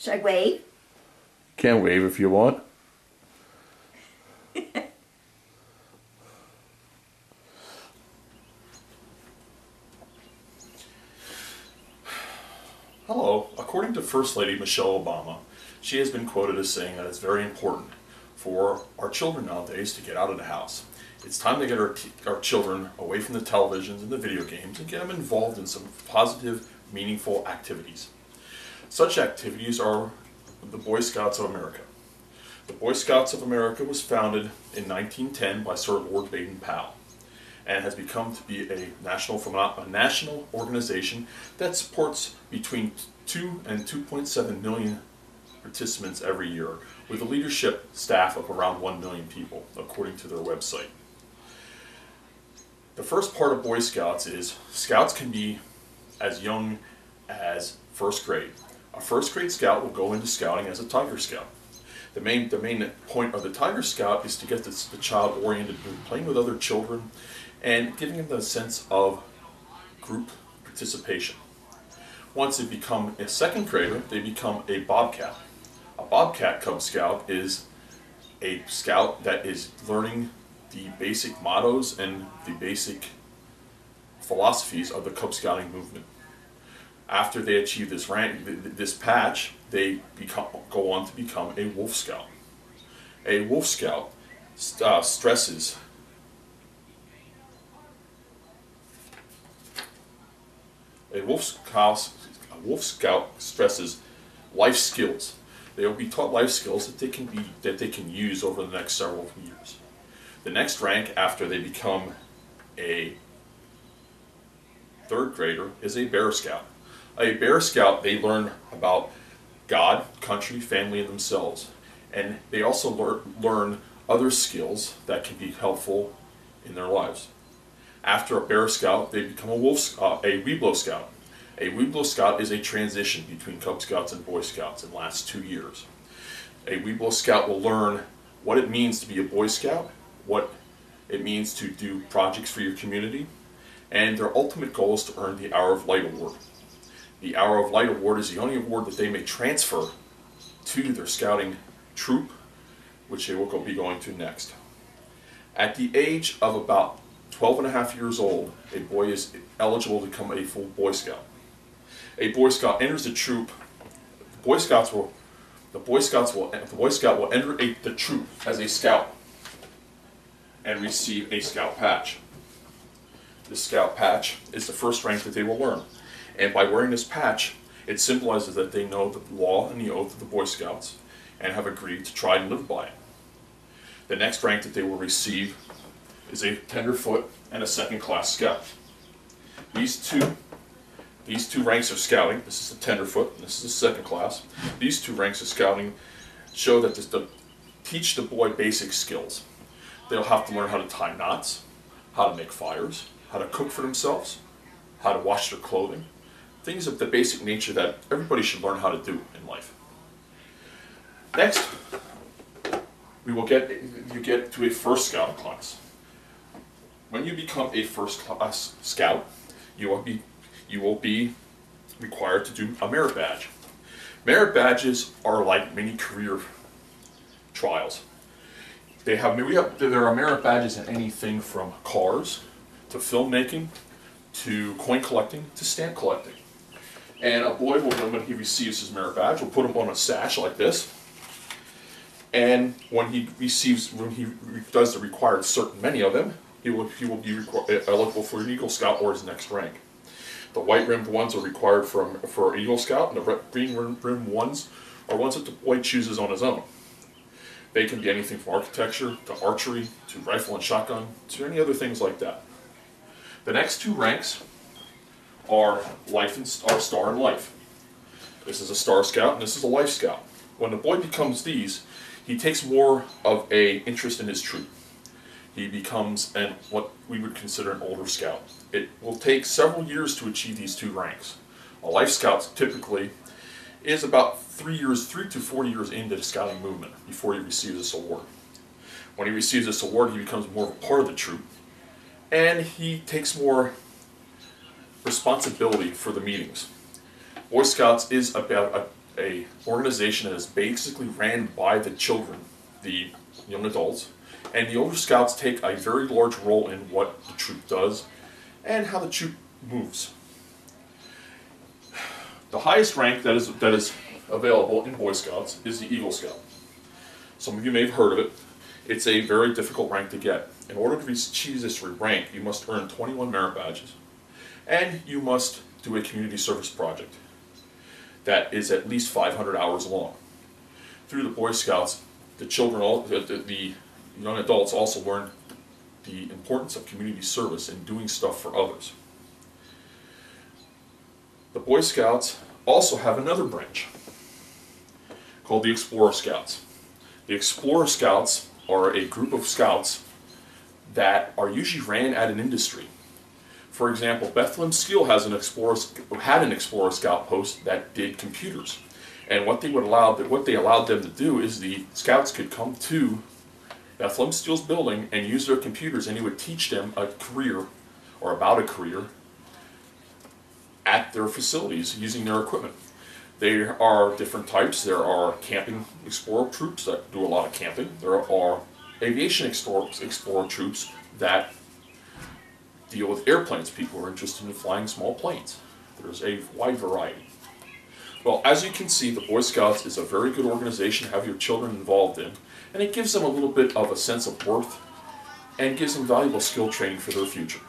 Should I wave? Can wave if you want. Hello. According to First Lady Michelle Obama, she has been quoted as saying that it's very important for our children nowadays to get out of the house. It's time to get our children away from the televisions and the video games and get them involved in some positive, meaningful activities. Such activities are the Boy Scouts of America. The Boy Scouts of America was founded in 1910 by Sir Lord Baden-Powell and has become to be a national organization that supports between 2 and 2.7 million participants every year, with a leadership staff of around 1 million people, according to their website. The first part of Boy Scouts is Scouts can be as young as first grade. A first grade Scout will go into scouting as a Tiger Scout. The main point of the Tiger Scout is to get the child oriented in playing with other children and giving them the sense of group participation. Once they become a second grader, they become a Bobcat. A Bobcat Cub Scout is a Scout that is learning the basic mottos and the basic philosophies of the Cub Scouting movement. After they achieve this rank, this patch, they go on to become a Wolf Scout. A Wolf Scout stresses life skills. They will be taught life skills that they can use over the next several years. The next rank after they become a third grader is a Bear Scout. A Bear Scout, they learn about God, country, family, and themselves. And they also learn other skills that can be helpful in their lives. After a Bear Scout, they become a Weeblo Scout. A Weeblo Scout is a transition between Cub Scouts and Boy Scouts and lasts 2 years. A Weeblo Scout will learn what it means to be a Boy Scout, what it means to do projects for your community, and their ultimate goal is to earn the Hour of Light Award. The Hour of Light Award is the only award that they may transfer to their scouting troop, which they will be going to next. At the age of about 12 and a half years old, a boy is eligible to become a full Boy Scout. A Boy Scout enters the troop. The Boy Scout will enter the troop as a Scout and receive a Scout patch. This Scout patch is the first rank that they will learn. And by wearing this patch, it symbolizes that they know the law and the oath of the Boy Scouts and have agreed to try and live by it. The next rank that they will receive is a Tenderfoot and a second class Scout. These two ranks of scouting, this is the Tenderfoot and this is the second class, these two ranks of scouting show that teach the boy basic skills. They'll have to learn how to tie knots, how to make fires, how to cook for themselves, how to wash their clothing, things of the basic nature that everybody should learn how to do in life. Next, you get to a first Scout class. When you become a first class Scout, you will be required to do a merit badge. Merit badges are like mini career trials. There are merit badges in anything from cars to filmmaking to coin collecting to stamp collecting. And a boy will, when he receives his merit badge, will put him on a sash like this. And when he does the required many of them, he will be eligible for an Eagle Scout or his next rank. The white rimmed ones are required for Eagle Scout, and the green rimmed ones are ones that the boy chooses on his own. They can be anything from architecture to archery to rifle and shotgun to any other things like that. The next two ranks are Star and Life. This is a Star Scout and this is a Life Scout. When the boy becomes these, he takes more of an interest in his troop. He becomes what we would consider an older Scout. It will take several years to achieve these two ranks. A Life Scout typically is about 3 to 4 years into the scouting movement before he receives this award. When he receives this award, he becomes more of a part of the troop, and he takes more responsibility for the meetings. Boy Scouts is about a organization that is basically ran by the children, the young adults, and the older scouts take a very large role in what the troop does and how the troop moves. The highest rank that is available in Boy Scouts is the Eagle Scout. Some of you may have heard of it. It's a very difficult rank to get. In order to achieve this rank, you must earn 21 merit badges, and you must do a community service project that is at least 500 hours long. Through the Boy Scouts, the young adults also learn the importance of community service and doing stuff for others. The Boy Scouts also have another branch called the Explorer Scouts. The Explorer Scouts are a group of scouts that are usually ran at an industry. For example, Bethlehem Steel had an Explorer Scout post that did computers. And what they allowed them to do is the scouts could come to Bethlehem Steel's building and use their computers, and he would teach them a career, or about a career, at their facilities using their equipment. There are different types. There are camping explorer troops that do a lot of camping. There are aviation explorer troops that deal with airplanes. People who are interested in flying small planes. There's a wide variety. Well, as you can see, the Boy Scouts is a very good organization to have your children involved in, and it gives them a little bit of a sense of worth and gives them valuable skill training for their future.